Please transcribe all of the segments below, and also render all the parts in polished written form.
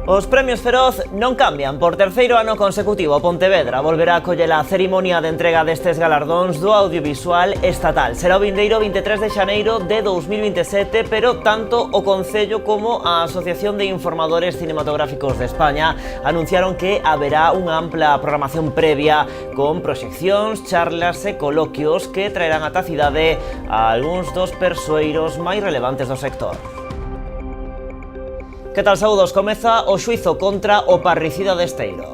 Os premios Feroz non cambian. Por terceiro ano consecutivo, Pontevedra volverá a coller a cerimonia de entrega destes galardóns do audiovisual estatal. Será o vindeiro 23 de xaneiro de 2027, pero tanto o Concello como a Asociación de Informadores Cinematográficos de España anunciaron que haberá unha ampla programación previa con proxeccións, charlas e coloquios que traerán ata a cidade a algúns dos persoeiros máis relevantes do sector. Que tal, saúdos? Comeza o xuizo contra o parricida de Esteiro.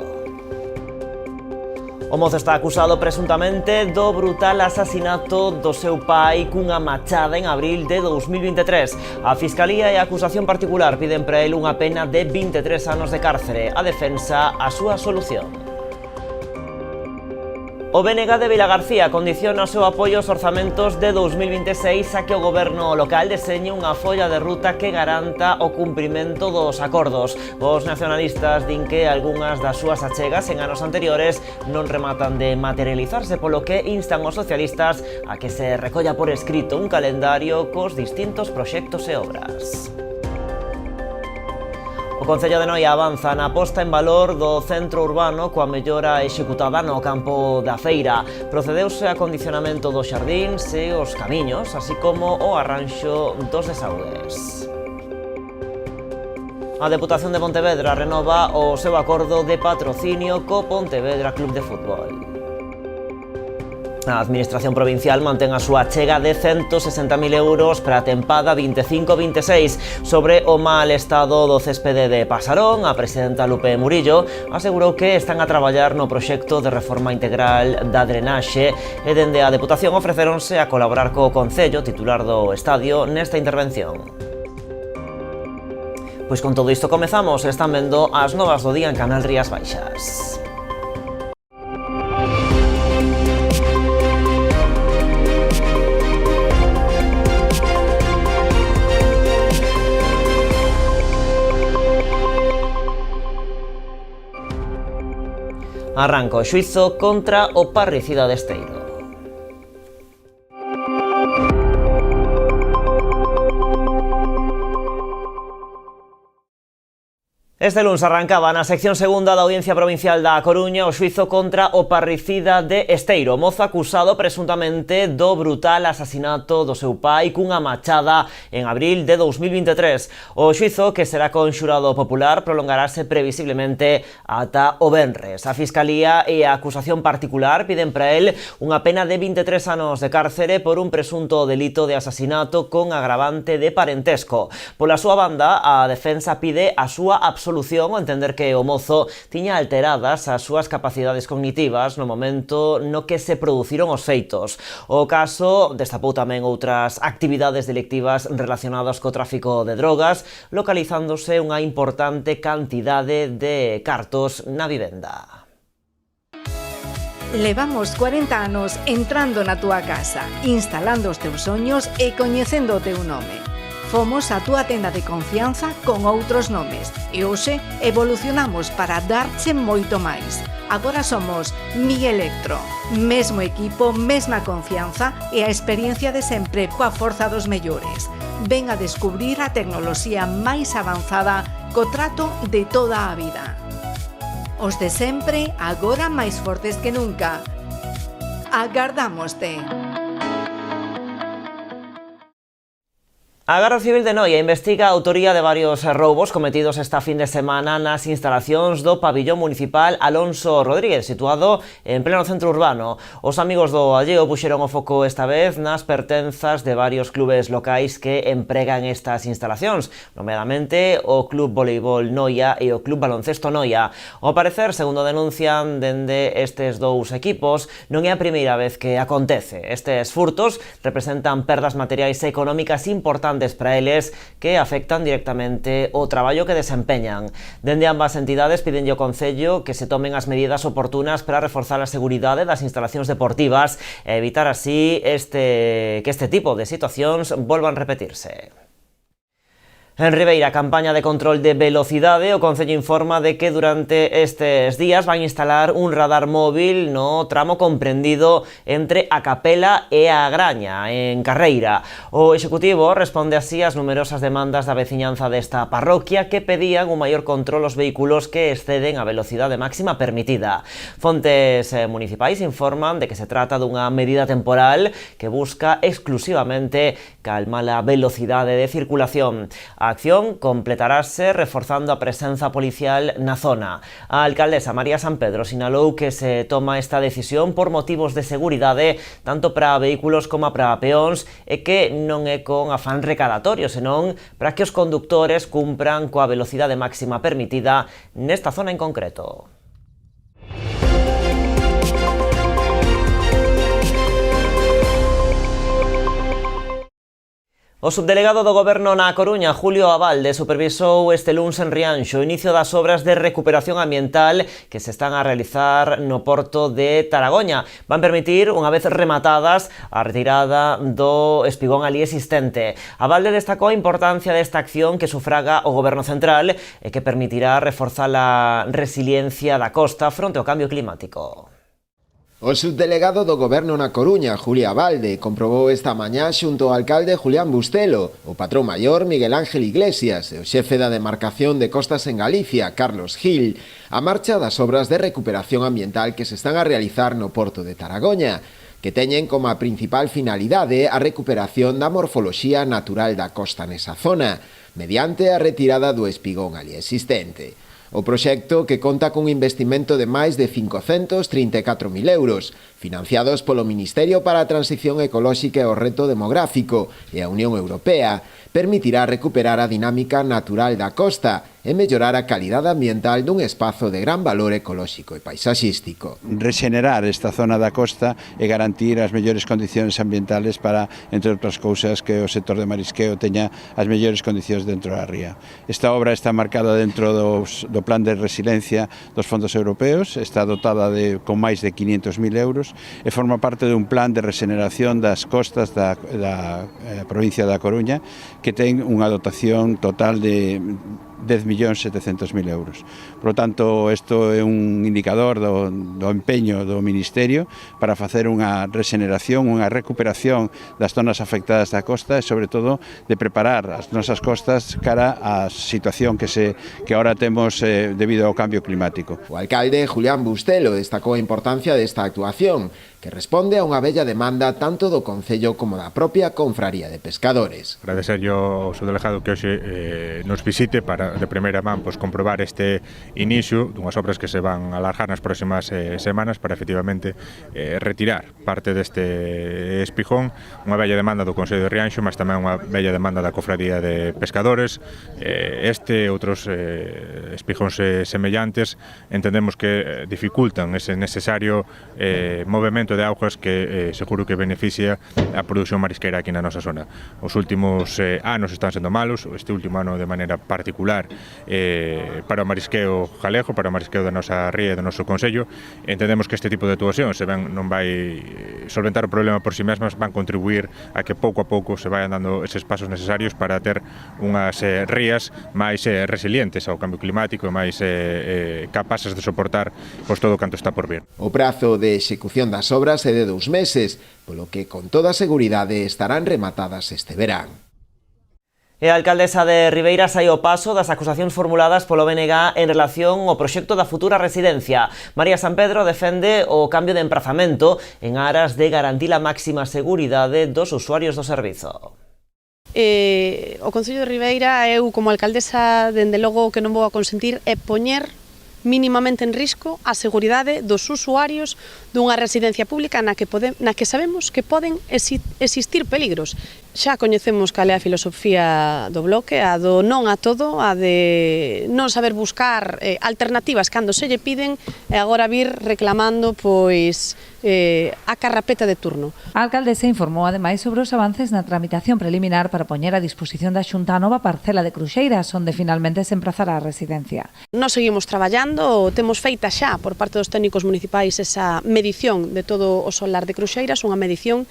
O mozo está acusado presuntamente do brutal asasinato do seu pai cunha machada en abril de 2023. A Fiscalía e a acusación particular piden para el unha pena de 23 anos de cárcere. A defensa a súa solución. O BNG de Vilagarcía condiciona o seu apoio aos orzamentos de 2026 a que o goberno local deseñe unha folla de ruta que garanta o cumprimento dos acordos. Os nacionalistas din que algunhas das súas achegas en anos anteriores non rematan de materializarse, polo que instan os socialistas a que se recolla por escrito un calendario cos distintos proxectos e obras. O Concello de Noia avanza na posta en valor do centro urbano coa mellora executada no campo da feira. Procedeuse a condicionamento dos xardíns e os camiños, así como o arranxo dos desaugues. A Deputación de Pontevedra renova o seu acordo de patrocinio co Pontevedra Club de Fútbol. A Administración Provincial mantén a súa achega de 160.000 euros para a tempada 25-26. Sobre o mal estado do céspede de Pasarón, a presidenta Lupe Murillo asegurou que están a traballar no proxecto de reforma integral da drenaxe e dende a Deputación ofrecéronse a colaborar co Concello, titular do estadio, nesta intervención. Pois con todo isto comezamos. Están vendo as novas do día en Canal Rías Baixas. Arranca o xuizo contra o parricida de Esteiro. Este luns arrancaba na sección segunda da Audiencia Provincial da Coruña o xuizo contra o parricida de Esteiro, mozo acusado presuntamente do brutal asasinato do seu pai cunha machada en abril de 2023. O xuizo, que será con xurado popular, prolongarase previsiblemente ata o venres. A Fiscalía e a acusación particular piden para el unha pena de 23 anos de cárcere por un presunto delito de asasinato con agravante de parentesco. Pola súa banda, a defensa pide a súa absolución ao entender que o mozo tiña alteradas as súas capacidades cognitivas no momento no que se produciron os feitos. O caso destapou tamén outras actividades delictivas relacionadas co tráfico de drogas, localizándose unha importante cantidade de cartos na vivenda. Levamos 40 anos entrando na túa casa, instalando os teus soños e coñecendo o teu nome. Fomos a túa tenda de confianza con outros nomes e hoxe evolucionamos para darche moito máis. Agora somos Mielectro, mesmo equipo, mesma confianza e a experiencia de sempre coa forza dos mellores. Ven a descubrir a tecnoloxía máis avanzada co trato de toda a vida. Os de sempre, agora máis fortes que nunca. Agardámoste. A Garda Civil de Noia investiga a autoría de varios roubos cometidos esta fin de semana nas instalacións do pabillón municipal Alonso Rodríguez, situado en pleno centro urbano. Os amigos do alleo puxeron o foco esta vez nas pertenzas de varios clubes locais que empregan estas instalacións, nomeadamente o Club Voleibol Noia e o Club Baloncesto Noia. Ao parecer, segundo denuncian dende estes dous equipos, non é a primeira vez que acontece. Estes furtos representan perdas materiais e económicas importantes para eles que afectan directamente o traballo que desempeñan. Dende ambas entidades pídenlle ao Concello que se tomen as medidas oportunas para reforzar a seguridade das instalacións deportivas e evitar así que este tipo de situacións volvan repetirse. En Ribeira, campaña de control de velocidade, o Concello informa de que durante estes días van instalar un radar móvil no tramo comprendido entre a Capela e a Graña, en Carreira. O Executivo responde así ás numerosas demandas da veciñanza desta parroquia que pedían un maior control aos vehículos que exceden a velocidade máxima permitida. Fontes municipais informan de que se trata dunha medida temporal que busca exclusivamente calmar a velocidade de circulación. A acción completarase reforzando a presenza policial na zona. A alcaldesa María San Pedro sinalou que se toma esta decisión por motivos de seguridade tanto para vehículos como para peóns e que non é con afán recadatorio, senón para que os condutores cumpran coa velocidade máxima permitida nesta zona en concreto. O subdelegado do Goberno na Coruña, Julio Abalde, supervisou este luns en Rianxo o inicio das obras de recuperación ambiental que se están a realizar no porto de Taragoña. Van permitir, unha vez rematadas, a retirada do espigón alí existente. Abalde destacou a importancia desta acción que sufraga o Goberno Central e que permitirá reforzar a resiliencia da costa fronte ao cambio climático. O subdelegado do Goberno na Coruña, Julio Abalde, comprobou esta mañá xunto ao alcalde Julián Bustelo, o patrón maior Miguel Ángel Iglesias e o xefe da demarcación de costas en Galicia, Carlos Gil, a marcha das obras de recuperación ambiental que se están a realizar no porto de Taragoña, que teñen como a principal finalidade a recuperación da morfoloxía natural da costa nesa zona, mediante a retirada do espigón ali existente. O proxecto, que conta cun investimento de máis de 534.000 euros, financiados polo Ministerio para a Transición Ecolóxica e o Reto Demográfico e a Unión Europea, permitirá recuperar a dinámica natural da costa e mellorar a calidade ambiental dun espazo de gran valor ecolóxico e paisaxístico. Rexenerar esta zona da costa e garantir as mellores condicións ambientales para, entre outras cousas, que o sector de marisqueo teña as mellores condicións dentro da ría. Esta obra está marcada dentro do Plan de Resiliencia dos fondos europeos, está dotada con máis de 500.000 euros e forma parte dun plan de regeneración das costas da provincia da Coruña que ten unha dotación total de 10.700.000 euros. Por lo tanto, isto é un indicador do empeño do Ministerio para facer unha regeneración, unha recuperación das zonas afectadas da costa e, sobre todo, de preparar as nosas costas cara á situación que ahora temos debido ao cambio climático. O alcalde Julián Bustelo destacou a importancia desta actuación, que responde a unha bella demanda tanto do Concello como da propia Confraría de Pescadores. Agradecerlle ao subdelegado que hoxe nos visite para de primeira man comprobar este inicio dunhas obras que se van alargar nas próximas semanas para efectivamente retirar parte deste espigón, unha bella demanda do Concello de Rianxo, mas tamén unha bella demanda da Confraría de Pescadores. Este e outros espigóns semellantes entendemos que dificultan ese necesario movimento de augas que seguro que beneficia a produción marisqueira aquí na nosa zona. Os últimos anos están sendo malos, este último ano de maneira particular para o marisqueo galego, para o marisqueo da nosa ría e do noso concello. Entendemos que este tipo de actuacións non vai solventar o problema por si mesmas, van contribuir a que pouco a pouco se vayan dando eses pasos necesarios para ter unhas rías máis resilientes ao cambio climático e máis capaces de soportar todo canto está por vir. O prazo de execución das obras é de 2 meses, polo que con toda seguridade estarán rematadas este verán. E a alcaldesa de Ribeira sai ao paso das acusacións formuladas polo BNG en relación ao proxecto da futura residencia. María San Pedro defende o cambio de emprazamento en aras de garantir a máxima seguridade dos usuarios do servizo. O Concello de Ribeira, eu como alcaldesa, dende logo que non vou a consentir é poñer mínimamente en risco a seguridade dos usuarios dunha residencia pública na que sabemos que poden existir peligros. Xa coñecemos cal é a filosofía do Bloque, a do non a todo, a de non saber buscar alternativas cando se lle piden e agora vir reclamando a carrapeta de turno. A alcaldesa informou ademais sobre os avances na tramitación preliminar para poñer a disposición da Xunta a nova parcela de Cruxeiras, onde finalmente se emprazará a residencia. Nos seguimos traballando, temos feita xa por parte dos técnicos municipais esa medición de todo o solar de Cruxeiras, unha medición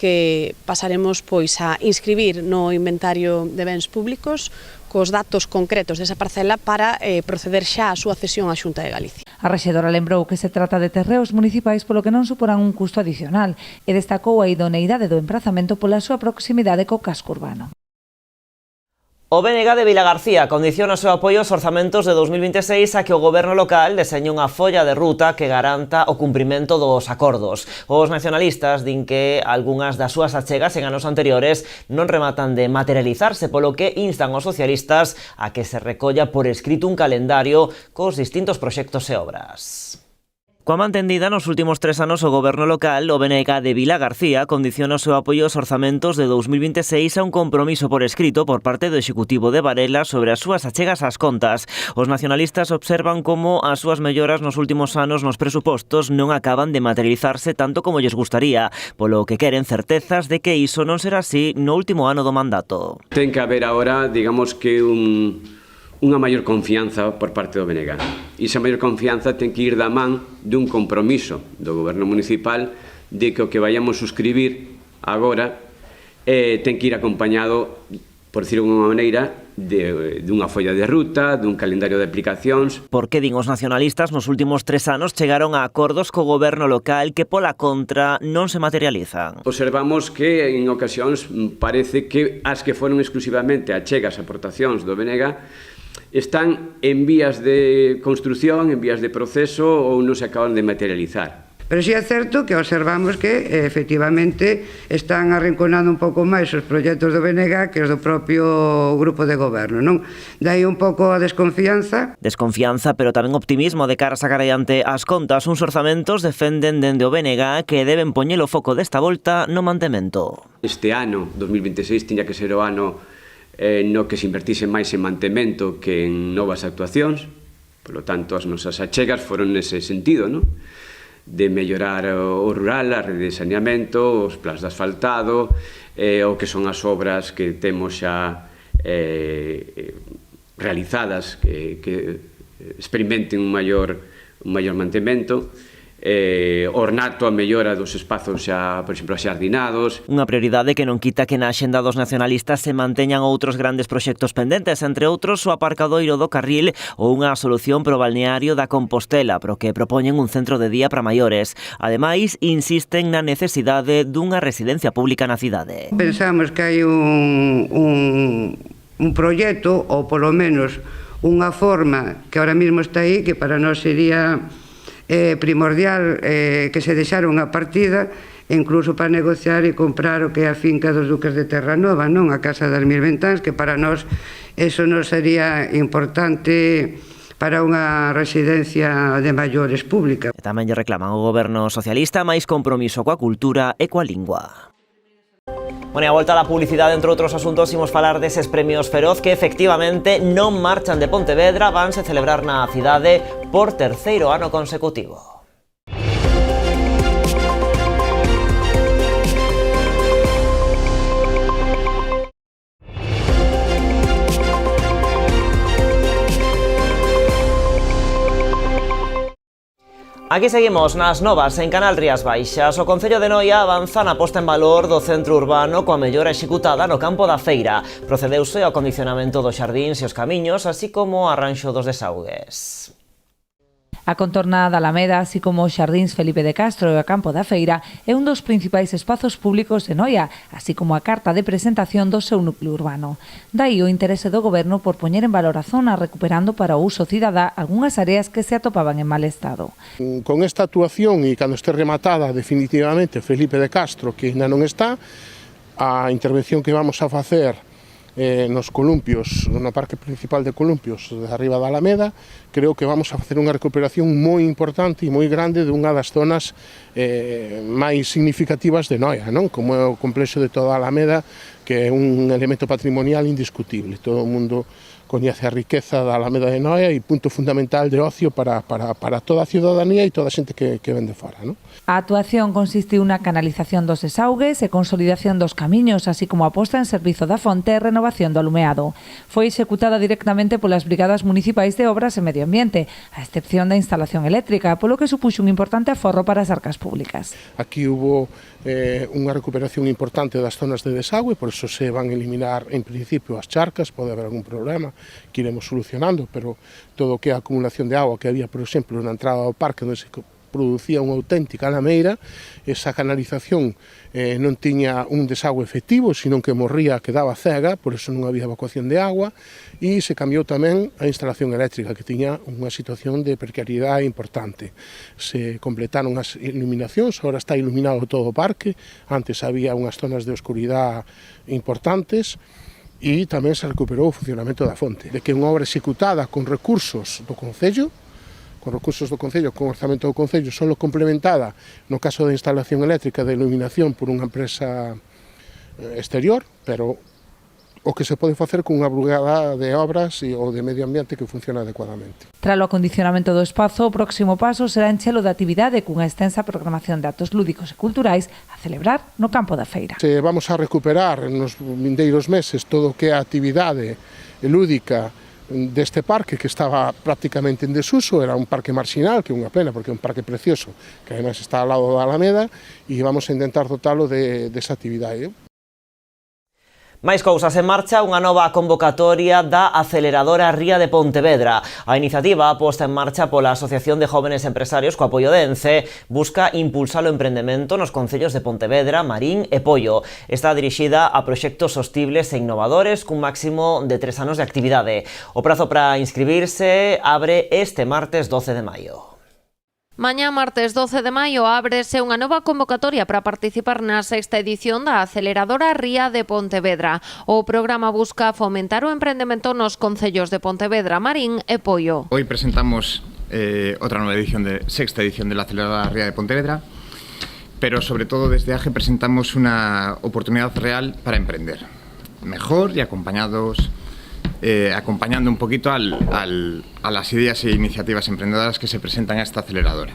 que pasaremos a inscribir no inventario de bens públicos cos datos concretos desa parcela para proceder xa a súa cesión á Xunta de Galicia. A rexedora lembrou que se trata de terreos municipais polo que non suporán un custo adicional e destacou a idoneidade do emprazamento pola súa proximidade co casco urbano. O BNG de Vilagarcía condiciona o seu apoio aos orzamentos de 2026 a que o goberno local deseñe unha folla de ruta que garanta o cumprimento dos acordos. Os nacionalistas din que algunhas das súas achegas en anos anteriores non rematan de materializarse, polo que instan aos socialistas a que se recolla por escrito un calendario cos distintos proxectos e obras. Coa mantendida, nos últimos 3 anos o goberno local, o BNG de Vilagarcía, condiciona o seu apoio aos orzamentos de 2026 a un compromiso por escrito por parte do Executivo de Varela sobre as súas achegas ás contas. Os nacionalistas observan como as súas melloras nos últimos anos nos presupostos non acaban de materializarse tanto como lles gustaría, polo que queren certezas de que iso non será así no último ano do mandato. Ten que haber agora, digamos que unha maior confianza por parte do BNG. E esa maior confianza ten que ir da man dun compromiso do goberno municipal de que o que vayamos suscribir agora ten que ir acompañado, por decirlo de unha maneira, dunha folla de ruta, dun calendario de aplicacións. Por que din os nacionalistas nos últimos 3 anos chegaron a acordos co goberno local que pola contra non se materializan? Observamos que en ocasións parece que as que foron exclusivamente achegas aportacións do BNG están en vías de construción, en vías de proceso ou non se acaban de materializar. Pero sí é certo que observamos que efectivamente están arrinconando un pouco máis os proxectos do BNG que os do propio grupo de goberno, non? Dai un pouco a desconfianza. Desconfianza, pero tamén optimismo de cara a sacar adiante as contas. Uns orzamentos defenden dende o BNG que deben poñer o foco desta volta no mantemento. Este ano, 2026, tiña que ser o ano no que se invertise máis en mantemento que en novas actuacións. Por lo tanto, as nosas achegas foron nese sentido, non? De mellorar o rural, a rede de saneamento, os plans de asfaltado, o que son as obras que temos xa realizadas, que experimenten un maior mantemento, ornato a mellora dos espazos xa, por exemplo, axardinados. Unha prioridade que non quita que na axenda dos nacionalistas se manteñan outros grandes proxectos pendentes, entre outros o aparcadoiro do Carril ou unha solución pro balneario da Compostela, pro que propoñen un centro de día para maiores. Ademais, insisten na necesidade dunha residencia pública na cidade. Pensamos que hai un proxecto, ou polo menos unha forma que ahora mismo está aí, que para nós sería primordial que se deixara unha partida incluso para negociar e comprar o que é a finca dos Duques de Terranova, non? A Casa das Mil Ventáns, que para nós eso non sería importante para unha residencia de maiores pública. E tamén lle reclaman ao goberno socialista máis compromiso coa cultura e coa lingua. Bueno, e a volta da publicidade, entre outros asuntos, imos falar deses premios Feroz que efectivamente non marchan de Pontevedra, vanse celebrar na cidade por 3º ano consecutivo. Aquí seguimos nas novas en Canal Rías Baixas. O Concello de Noia avanza na posta en valor do centro urbano coa mellora executada no campo da Feira. Procedeuse ao acondicionamento dos xardíns e os camiños, así como ao arranxo dos desaugues. A contorna da Alameda, así como os xardíns Felipe de Castro e o campo da Feira, é un dos principais espazos públicos de Noia, así como a carta de presentación do seu núcleo urbano. Dai o interese do goberno por poñer en valor a zona, recuperando para o uso cidadá algunhas áreas que se atopaban en mal estado. Con esta actuación e cando este rematada definitivamente Felipe de Castro, que ainda non está, a intervención que vamos a facer nos columpios, no parque principal de columpios de arriba da Alameda, creo que vamos a facer unha recuperación moi importante e moi grande dunha das zonas máis significativas de Noia, non? Como é o complexo de toda a Alameda, que é un elemento patrimonial indiscutible. Todo o mundo coñece a riqueza da Alameda de Noia e punto fundamental de ocio para toda a ciudadanía e toda a xente que ven de fora, non? A actuación consistiu na canalización dos desaugues e consolidación dos camiños, así como a posta en servizo da fonte e renovación do alumeado. Foi executada directamente polas Brigadas Municipais de Obras e Medio Ambiente, a excepción da instalación eléctrica, polo que supuxo un importante aforro para as arcas públicas. Aquí hubo unha recuperación importante das zonas de desagüe, por eso se van a eliminar en principio as charcas, pode haber algún problema que iremos solucionando, pero todo o que é a acumulación de agua que había, por exemplo, na entrada ao parque onde se producía unha auténtica lameira, esa canalización non tiña un desagüe efectivo, senón que morría, quedaba cega, por eso non había evacuación de agua, e se cambiou tamén a instalación eléctrica, que tiña unha situación de precariedade importante. Se completaron as iluminacións, agora está iluminado todo o parque, antes había unhas zonas de oscuridade importantes, e tamén se recuperou o funcionamento da fonte. De que unha obra executada con recursos do Concello, con orzamento do Concello, solo complementada no caso da instalación eléctrica de iluminación por unha empresa exterior, pero o que se pode facer con unha brigada de obras ou de medio ambiente que funciona adecuadamente. Tralo acondicionamento do espazo, o próximo paso será enchelo de actividade cunha extensa programación de actos lúdicos e culturais a celebrar no campo da feira. Se vamos a recuperar nos vindeiros meses todo o que é a actividade lúdica deste parque que estaba prácticamente en desuso, era un parque marxinal, que é unha pena porque é un parque precioso, que además está ao lado da Alameda, e vamos a intentar dotalo desa actividade. Máis cousas, en marcha unha nova convocatoria da Aceleradora Ría de Pontevedra. A iniciativa, posta en marcha pola Asociación de Jóvenes Empresarios co apoio de ENCE, busca impulsar o emprendemento nos concellos de Pontevedra, Marín e Poio. Está dirixida a proxectos sostibles e innovadores cun máximo de 3 anos de actividade. O prazo para inscribirse abre este martes 12 de maio. Mañá, martes 12 de maio, ábrese unha nova convocatoria para participar na 6ª edición da Aceleradora Ría de Pontevedra. O programa busca fomentar o emprendemento nos concellos de Pontevedra, Marín e Poio. Hoy presentamos outra nova edición de 6ª edición de la Aceleradora Ría de Pontevedra, pero sobre todo desde AGE presentamos unha oportunidade real para emprender. Mejor y acompañando un poquito a las ideas e iniciativas emprendedoras que se presentan a esta aceleradora.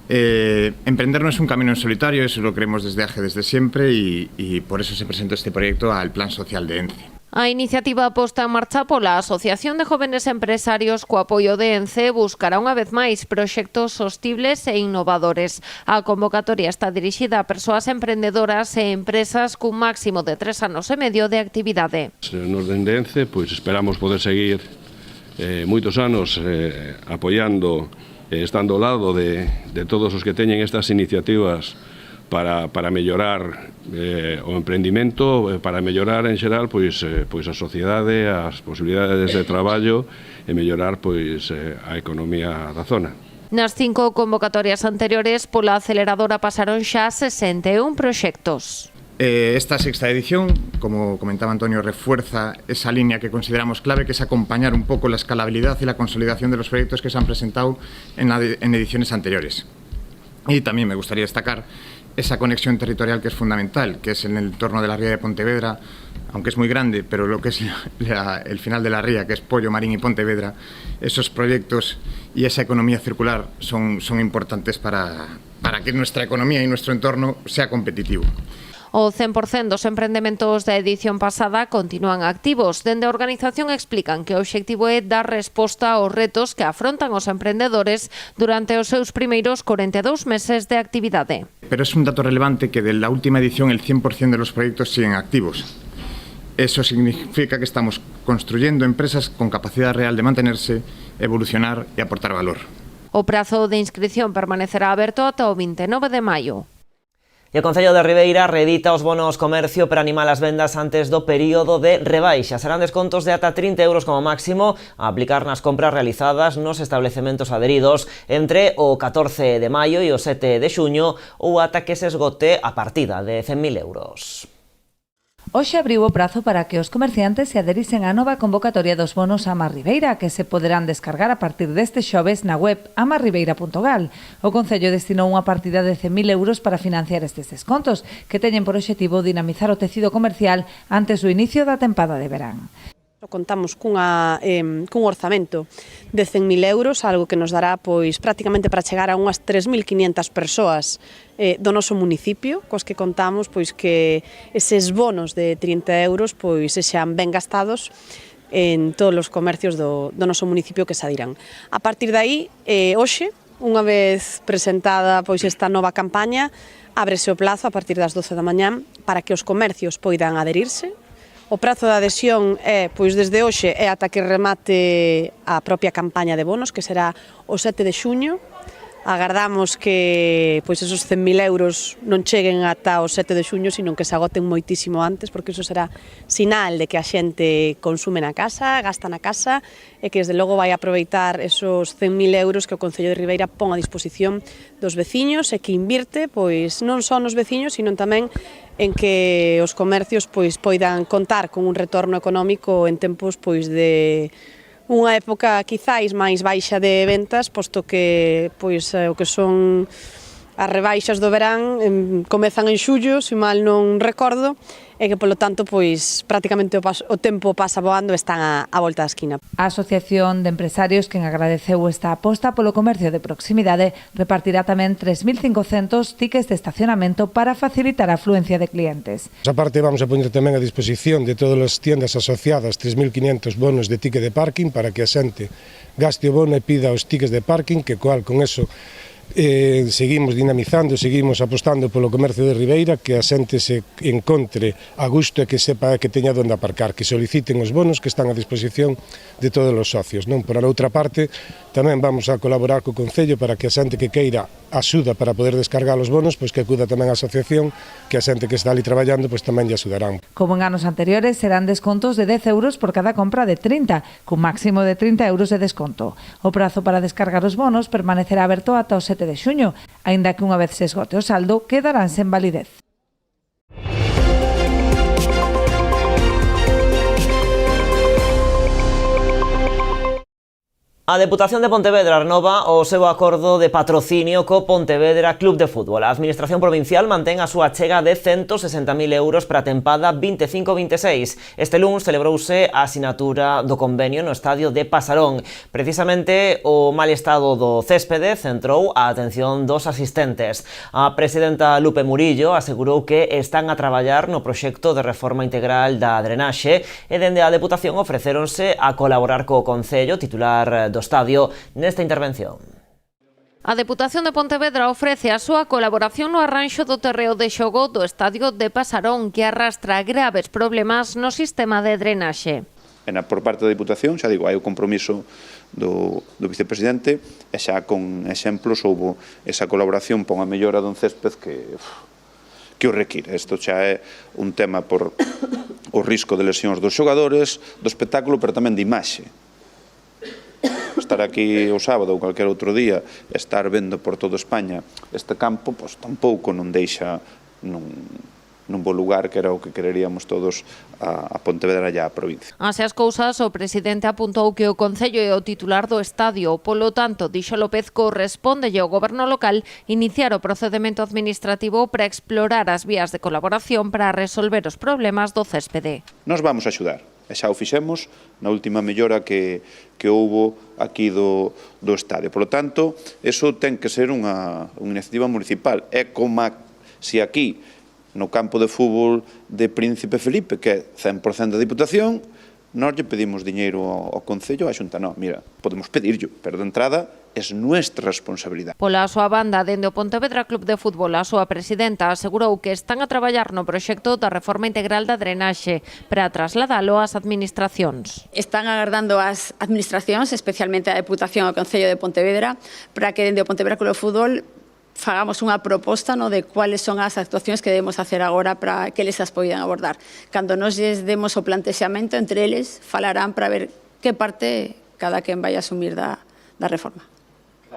Emprender no es un camino en solitario, eso lo creemos desde AGE desde siempre y por eso se presentó este proyecto al Plan Social de ENCE. A iniciativa posta en marcha pola Asociación de Jóvenes Empresarios co apoio de ENCE buscará unha vez máis proxectos sostibles e innovadores. A convocatoria está dirixida a persoas emprendedoras e empresas cun máximo de 3 anos e medio de actividade. Nos dende ENCE, pois esperamos poder seguir moitos anos apoiando, estando ao lado de todos os que teñen estas iniciativas para mellorar o emprendimento, para mellorar en xeral pois a sociedade, as posibilidades de traballo e mellorar pois a economía da zona. Nas 5 convocatorias anteriores pola aceleradora pasaron xa 61 proxectos. Esta 6ª edición, como comentaba Antonio, refuerza esa línea que consideramos clave, que es acompañar un poco la escalabilidad y la consolidación de los proyectos que se han presentado en ediciones anteriores. Y también me gustaría destacar esa conexión territorial que es fundamental, que es en el entorno de la ría de Pontevedra, aunque es muy grande, pero lo que es el final de la ría, que es Poio, Marín y Pontevedra, esos proyectos y esa economía circular son importantes para que nuestra economía y nuestro entorno sea competitivo. O 100% dos emprendementos da edición pasada continúan activos. Dende a organización explican que o obxectivo é dar resposta aos retos que afrontan os emprendedores durante os seus primeiros 42 meses de actividade. Pero es un dato relevante que de la última edición el 100% de los proyectos siguen activos. Eso significa que estamos construyendo empresas con capacidad real de mantenerse, evolucionar y aportar valor. O prazo de inscripción permanecerá aberto ata o 29 de maio. E o Concello de Ribeira reedita os bonos comercio para animar as vendas antes do período de rebaixa. Serán descontos de ata 30 euros como máximo a aplicar nas compras realizadas nos establecementos adheridos entre o 14 de maio e o 7 de xuño ou ata que se esgote a partida de 100.000 euros. Hoxe abriu o prazo para que os comerciantes se aderisen á nova convocatoria dos bonos Ama Ribeira, que se poderán descargar a partir deste xoves na web amarribeira.gal. O Concello destinou unha partida de 100.000 euros para financiar estes descontos, que teñen por obxectivo dinamizar o tecido comercial antes do inicio da tempada de verán. Contamos cun orzamento de 100.000 euros, algo que nos dará pois prácticamente para chegar a unhas 3.500 persoas do noso municipio, cos que contamos pois que eses bonos de 30 euros pois sexan ben gastados en todos os comercios do noso municipio que se adhiran. A partir de aí, hoxe, unha vez presentada pois esta nova campaña, ábrese o plazo a partir das 12 da mañán para que os comercios poidan adherirse. O prazo de adhesión é, pois desde hoxe, é ata que remate a propia campaña de bonos, que será o 7 de xuño. Agardamos que pois esos 100.000 euros non cheguen ata o 7 de xuño, sino que se agoten moitísimo antes, porque iso será sinal de que a xente consume na casa, gasta na casa, e que desde logo vai aproveitar esos 100.000 euros que o Concello de Ribeira pon a disposición dos veciños e que invirte pois non só nos veciños, sino tamén en que os comercios pois poidan contar con un retorno económico en tempos pois de unha época quizáis máis baixa de ventas, posto que pois o que son as rebaixas do verán comezan en xullo, se mal non recordo, e que polo tanto pois prácticamente o tempo pasa voando e están á volta da esquina. A Asociación de Empresarios, quen agradeceu esta aposta polo comercio de proximidade, repartirá tamén 3.500 tickets de estacionamento para facilitar a afluencia de clientes. A parte vamos a poner tamén a disposición de todas as tiendas asociadas 3.500 bonos de ticket de parking para que a xente gaste o bono e pida os tickets de parking, que con eso seguimos dinamizando, seguimos apostando polo comercio de Ribeira, que a xente se encontre a gusto e que sepa que teña onde aparcar, que soliciten os bonos que están a disposición de todos os socios, non? Por a outra parte, tamén vamos a colaborar co Concello para que a xente que queira axuda para poder descargar os bonos, pois que acuda tamén a asociación, que a xente que está ali traballando pois tamén lle axudarán. Como en anos anteriores, serán descontos de 10 euros por cada compra de 30, cun máximo de 30 euros de desconto. O prazo para descargar os bonos permanecerá aberto ata o 7 de xuño, aínda que unha vez se esgote o saldo, quedarán sen validez. A Deputación de Pontevedra renova o seu acordo de patrocinio co Pontevedra Club de Fútbol. A Administración Provincial mantén a súa achega de 160.000 euros para a tempada 25-26. Este luns celebrouse a asinatura do convenio no estadio de Pasarón. Precisamente o mal estado do céspede centrou a atención dos asistentes. A presidenta Lupe Murillo asegurou que están a traballar no proxecto de reforma integral da drenaxe e dende a Deputación ofrecéronse a colaborar co Concello titular do estadio nesta intervención. A Deputación de Pontevedra ofrece a súa colaboración no arranxo do terreo de xogo do estadio de Pasarón, que arrastra graves problemas no sistema de drenaxe. Por parte da Deputación, xa digo, hai o compromiso do vicepresidente e xa con exemplos houve esa colaboración para unha mellora dun césped que o require. Isto xa é un tema por o risco de lesións dos xogadores, do espectáculo, pero tamén de imaxe. Estar aquí o sábado ou calquer outro día, estar vendo por toda España este campo, pois tampouco non deixa nun bo lugar, que era o que quereríamos todos a Pontevedra e a provincia. Así as cousas, o presidente apuntou que o Concello é o titular do estadio, polo tanto, dixo López, correspóndelle ao goberno local iniciar o procedemento administrativo para explorar as vías de colaboración para resolver os problemas do céspede. Nos vamos a axudar. E xa o fixemos na última mellora que houbo aquí do estadio. Por lo tanto, eso ten que ser unha iniciativa municipal. É como se aquí, no campo de fútbol de Príncipe Felipe, que é 100% da Diputación, nós lle pedimos diñeiro ao Concello, a Xunta non, mira, podemos pedirlo, pero de entrada é nuestra responsabilidade. Pola súa banda, dende o Pontevedra Club de Fútbol, a súa presidenta asegurou que están a traballar no proxecto da reforma integral da drenaxe para trasladalo ás administracións. Están agardando as administracións, especialmente a Deputación e o Concello de Pontevedra, para que dende o Pontevedra Club de Fútbol fagamos unha proposta de cuáles son as actuacións que debemos hacer agora para que eles as poidan abordar. Cando nos lles demos o plantexamento, entre eles falarán para ver que parte cada quen vai asumir da reforma.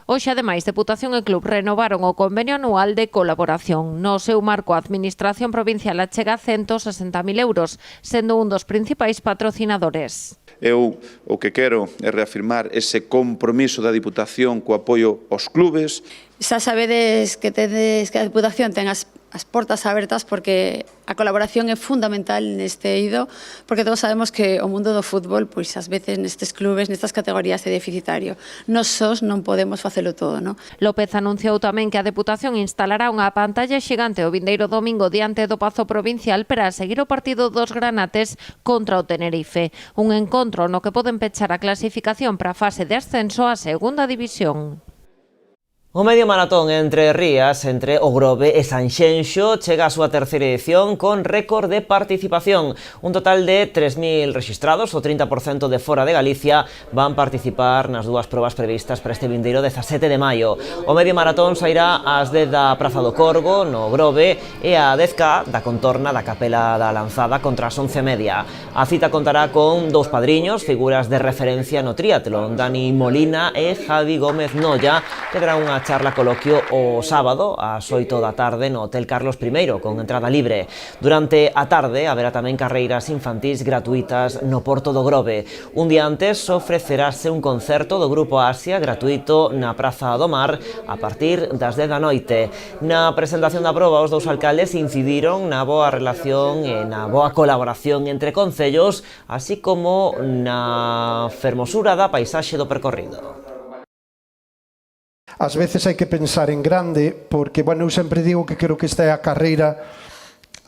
Hoxe, ademais, Deputación e Club renovaron o convenio anual de colaboración. No seu marco, a Administración Provincial achega 160.000 euros, sendo un dos principais patrocinadores. Eu o que quero é reafirmar ese compromiso da Diputación co apoio aos clubes. Xa sabedes que a Diputación ten as portas abertas porque a colaboración é fundamental neste eido, porque todos sabemos que o mundo do fútbol, pois ás veces nestes clubes, nestas categorías é deficitario. Nos sós non podemos facelo todo, non? López anunciou tamén que a Deputación instalará unha pantalla xigante o vindeiro domingo diante do Pazo Provincial para seguir o partido dos granates contra o Tenerife. Un encontro no que poden pechar a clasificación para a fase de ascenso á segunda división. O medio maratón entre Rías, entre o Grove e Sanxenxo, chega a súa terceira edición con récord de participación. Un total de 3.000 rexistrados, o 30% de fora de Galicia, van participar nas dúas probas previstas para este vindeiro 17 de maio. O medio maratón sairá ás 10 da Praza do Corgo, no Grove, e a 10K da contorna da Capela da Lanzada contra as 11:30. A cita contará con dous padriños, figuras de referencia no triatlón, Dani Molina e Javi Gómez Noya, que dará unha charla coloquio o sábado ás 8 da tarde no Hotel Carlos I, con entrada libre. Durante a tarde haberá tamén carreiras infantís gratuitas no Porto do Grove. Un día antes ofrecerase un concerto do Grupo Asia gratuito na Praza do Mar a partir das 10 da noite. Na presentación da proba, os dous alcaldes incidiron na boa relación e na boa colaboración entre concellos, así como na fermosura da paisaxe do percorrido. Ás veces hai que pensar en grande, porque, bueno, eu sempre digo que creo que esta é a carreira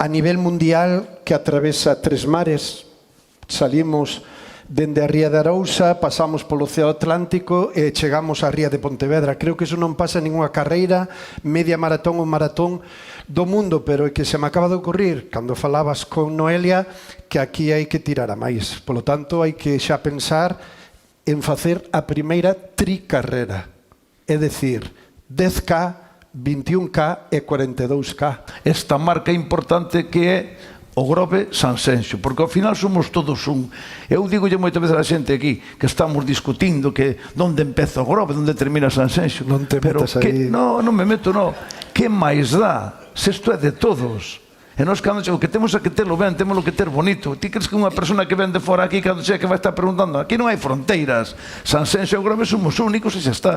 a nivel mundial que atravesa 3 mares. Salimos dende a Ría de Arousa, pasamos polo Océano Atlántico e chegamos á Ría de Pontevedra. Creo que iso non pasa en ninguna carreira, media maratón ou maratón do mundo, pero é que se me acaba de ocurrir, cando falabas con Noelia, que aquí hai que tirar a máis. Polo tanto, hai que xa pensar en facer a primeira tricarrera. É dicir, 10K, 21K e 42K. Esta marca importante que é o Grove Sanxenxo, porque ao final somos todos un. Eu digolle moitas veces a xente aquí que estamos discutindo que onde empeza o Grove, onde termina Sanxenxo. Non te metas aí. Non me meto, non. Que máis dá? Se isto é de todos. E nós cando chego que temos que terlo ben, temos que ter bonito. Ti crees que unha persona que ven de fora aquí cando chega que vai estar preguntando? Aquí non hai fronteiras. Sanxenxo e o Grove somos únicos e xa está.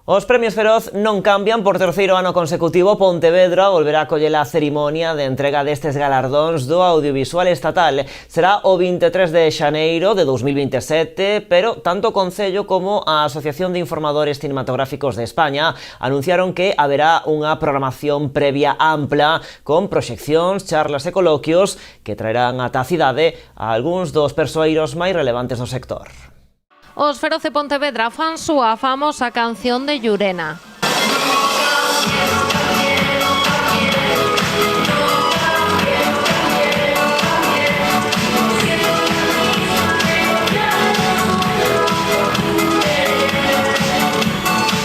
Os premios Feroz non cambian por terceiro ano consecutivo. Pontevedra volverá a coller a cerimonia de entrega destes galardóns do audiovisual estatal. Será o 23 de xaneiro de 2027, pero tanto o Concello como a Asociación de Informadores Cinematográficos de España anunciaron que haberá unha programación previa ampla con proxeccións, charlas e coloquios que traerán ata a cidade a algúns dos persoeiros máis relevantes do sector. Os Feroz de Pontevedra fan súa famosa canción de Llurena.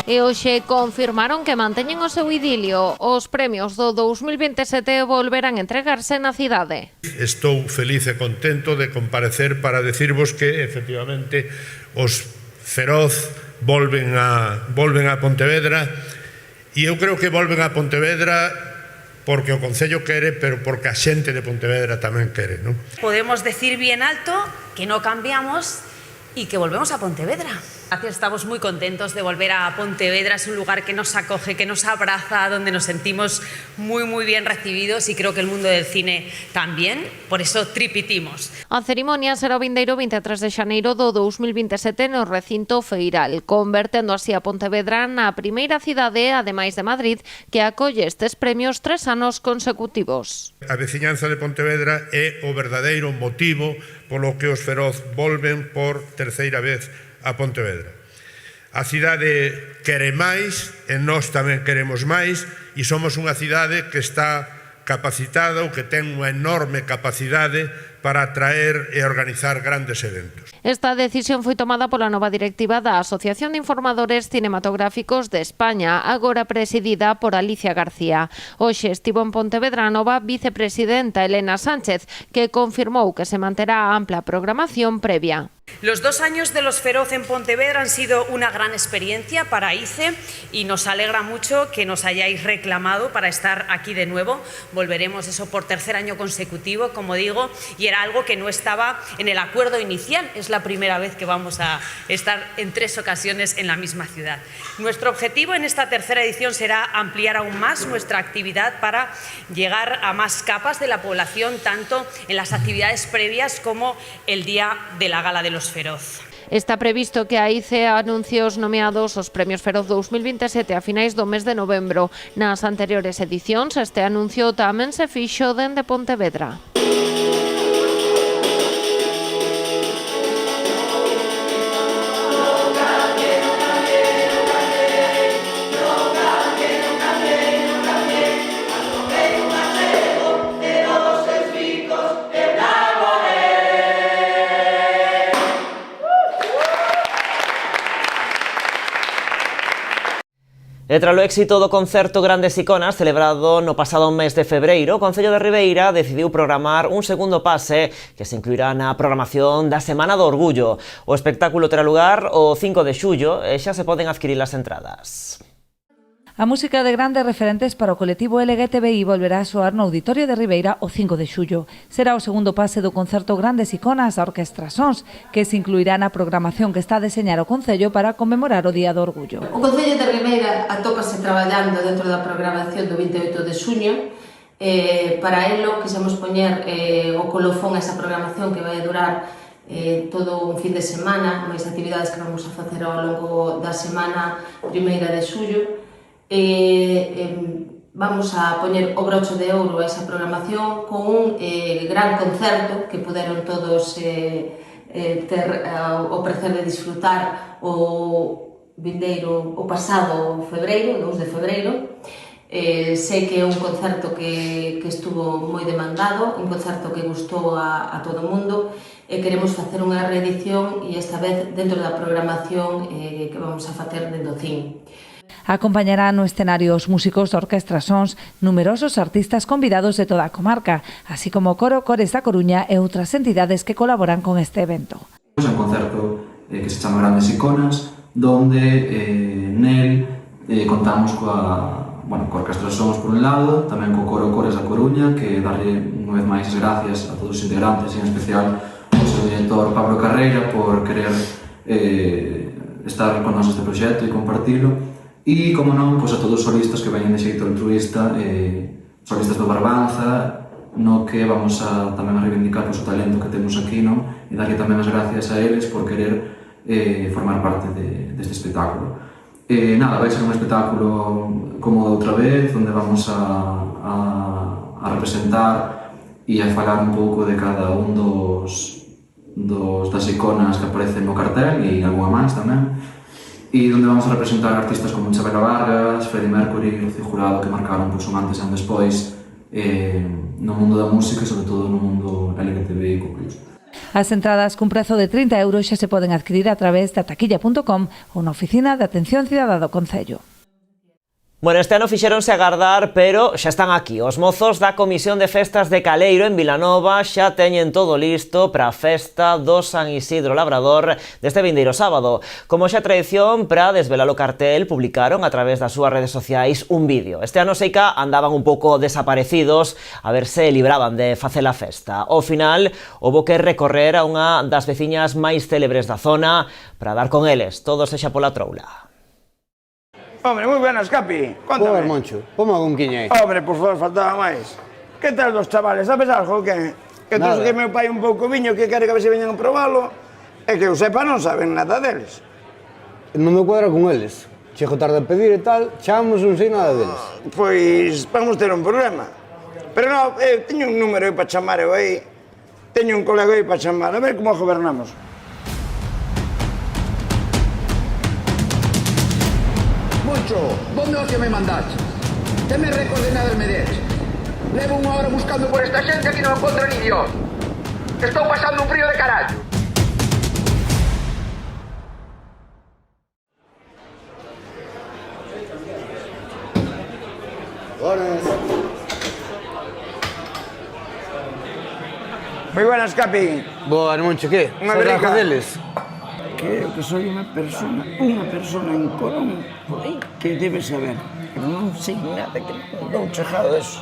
E hoxe confirmaron que manteñen o seu idilio. Os premios do 2027 volverán entregarse na cidade. Estou feliz e contento de comparecer para decirvos que, efectivamente, os Feroz volven a Pontevedra, e eu creo que volven a Pontevedra porque o Concello quere, pero porque a xente de Pontevedra tamén quere, non? Podemos decir bien alto que no cambiamos y que volvemos a Pontevedra. Estamos muy contentos de volver a Pontevedra. Es un lugar que nos acoge, que nos abraza, donde nos sentimos muy bien recibidos, y creo que el mundo del cine también. Por eso tripitimos. A cerimonia será o vindeiro 23 de xaneiro do 2027 no recinto feiral, convertendo así a Pontevedra na primeira cidade, ademais de Madrid, que acolle estes premios 3 anos consecutivos. A veciñanza de Pontevedra é o verdadeiro motivo polo que os Feroz volven por terceira vez a Pontevedra. A cidade quere máis e nós tamén queremos máis, e somos unha cidade que está capacitada ou que ten unha enorme capacidade para atraer e organizar grandes eventos. Esta decisión foi tomada pola nova directiva da Asociación de Informadores Cinematográficos de España, agora presidida por Alicia García. Hoxe estivo en Pontevedra a nova vicepresidenta Elena Sánchez, que confirmou que se manterá a ampla programación previa. Los 2 años de los Feroz en Pontevedra han sido una gran experiencia para ICE, y nos alegra mucho que nos hayáis reclamado para estar aquí de nuevo. Volveremos eso por tercer año consecutivo, como digo, y era algo que no estaba en el acuerdo inicial. Es la primera vez que vamos a estar en 3 ocasiones en la misma ciudad. Nuestro objetivo en esta tercera edición será ampliar aún más nuestra actividad para llegar a más capas de la población, tanto en las actividades previas como el día de la Gala de los Feroz. Está previsto que a ICE anuncie os nomeados aos Premios Feroz 2027 a finais do mes de novembro. Nas anteriores edicións, este anuncio tamén se fixo dende Pontevedra. E tralo éxito do concerto Grandes Iconas celebrado no pasado mes de febreiro, o Concello de Ribeira decidiu programar un segundo pase que se incluirá na programación da Semana do Orgullo. O espectáculo terá lugar o 5 de xullo e xa se poden adquirir as entradas. A música de grandes referentes para o colectivo LGTBI volverá a soar no Auditorio de Ribeira o 5 de xullo. Será o segundo pase do concerto Grandes Iconas da Orquestra Sons, que se incluirá na programación que está a deseñar o Concello para conmemorar o Día do Orgullo. O Concello de Ribeira atópase traballando dentro da programación do 28 de xuño. Para elo quixemos poñer o colofón a esa programación que vai durar todo un fin de semana, máis actividades que vamos a facer ao longo da semana primeira de xullo. Vamos a poñer o broche de ouro a esa programación con un gran concerto que puderon todos ter o prazer de disfrutar o pasado febreiro, 2 de febreiro. Sei que é un concerto que estuvo moi demandado, un concerto que gustou a todo o mundo, e queremos facer unha reedición e esta vez dentro da programación que vamos a facer dentro do CIN. Acompañarán no escenario os músicos da Orquestra Sons, numerosos artistas convidados de toda a comarca, así como coro Cores da Coruña e outras entidades que colaboran con este evento. É un concerto que se chama Grandes Iconas, donde nel contamos coa Orquestra Sons por un lado, tamén co coro Cores da Coruña, que darlle unha vez máis as gracias a todos os integrantes, en especial ao seu director Pablo Carreira por querer estar con nos este proxecto e compartilo. E, como non, a todos os solistas que veñen de xeito altruista, solistas do Barbanza, no que vamos tamén a reivindicar o talento que temos aquí, e darlle tamén as gracias a eles por querer formar parte deste espectáculo. Vai ser un espectáculo como de outra vez, onde vamos a representar e a falar un pouco de cada un das iconas que aparecen no cartel e algunha máis tamén, e onde vamos a representar artistas como Chabela Vargas, Freddie Mercury, Rocío Jurado, que marcaron un antes e un despois no mundo da música e sobre todo no mundo LGTBI+. As entradas cun prezo de 30 € xa se poden adquirir a través de taquilla.com ou na Oficina de Atención Cidadá do Concello. Bueno, este ano fixéronse agardar, pero xa están aquí. Os mozos da Comisión de Festas de Caleiro en Vilanova xa teñen todo listo para a festa do San Isidro Labrador deste vindeiro sábado. Como xa tradición, para desvelar o cartel, publicaron a través das súas redes sociais un vídeo. Este ano seica andaban un pouco desaparecidos a ver se libraban de facer a festa. Ao final, houbo que recorrer a unha das veciñas máis célebres da zona para dar con eles, todo sexa pola troula. Hombre, moi buenas, Capi. Contame. Joder, Moncho, poma algún quiñe aí. Hombre, por favor, faltaba máis. Que tal dos chavales? Sabes algo que? Que trouxe que meu pai un pouco viño que quere que a ver se veñan a probalo e que eu sepa non saben nada deles. Non me cuadra con eles. Chego tarde a pedir e tal, chamamos non sei nada deles. Pois vamos ter un problema. Pero non, teño un número aí para chamar eu aí. Teño un colega aí para chamar. A ver como gobernamos. Moncho, ¿dónde os que me mandaste? ¿Qué me recoordenadas me des? Levo unha hora buscando por esta xente que non encontro ni Dios. Estou pasando un frío de carallo. Buenas. Moi buenas, Capi. Boas, Moncho, que? Unha Sabes brica algo deles? Creo que soy unha persona en Colón por aí que debe saber, pero non sei nada, que non dou chegado eso.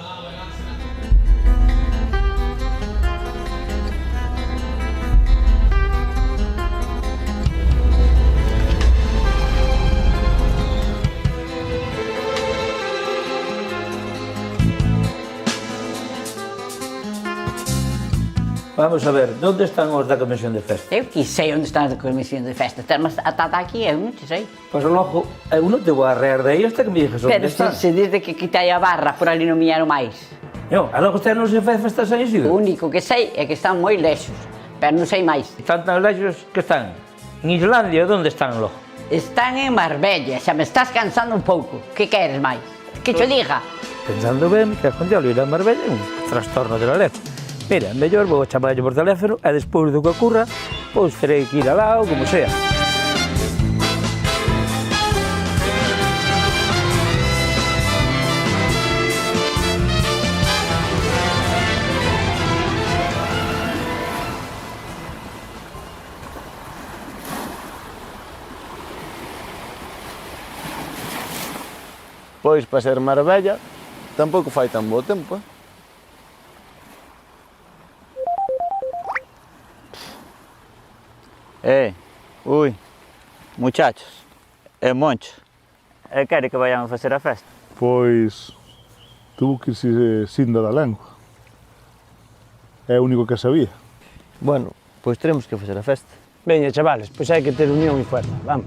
Vamos a ver, onde están os da Comisión de Festa? Eu que sei onde están da Comisión de Festa, mas ata aquí eu non te sei. Pois logo, eu non te vou arrear de aí hasta que me dixes onde están. Pero se desde que quitei a barra, por ali non viñeron máis. Non, a logo usted non se faz festa San Isidro? O único que sei é que están moi lexos, pero non sei máis. Están tan lexos que están en Islandia, onde están logo? Están en Marbella, xa me estás cansando un pouco. Que queres máis? Que cho diga? Pensando ben, que con diablo ir a Marbella é un trastorno de la letra. Mira, mellor vou chamarlle por teléfono e despois do que ocurra, pois terei que ir alá ou como sea. Pois, para ser Marbella, tampouco fai tan bo tempo, Ui, muchachos, Moncho, quere que vayan a facer a festa? Pois, tuvo que ir Sinda da Lengua. É o único que sabía. Bueno, pois teremos que facer a festa. Veña, chavales, pois hai que ter unión e fuerza, vamos.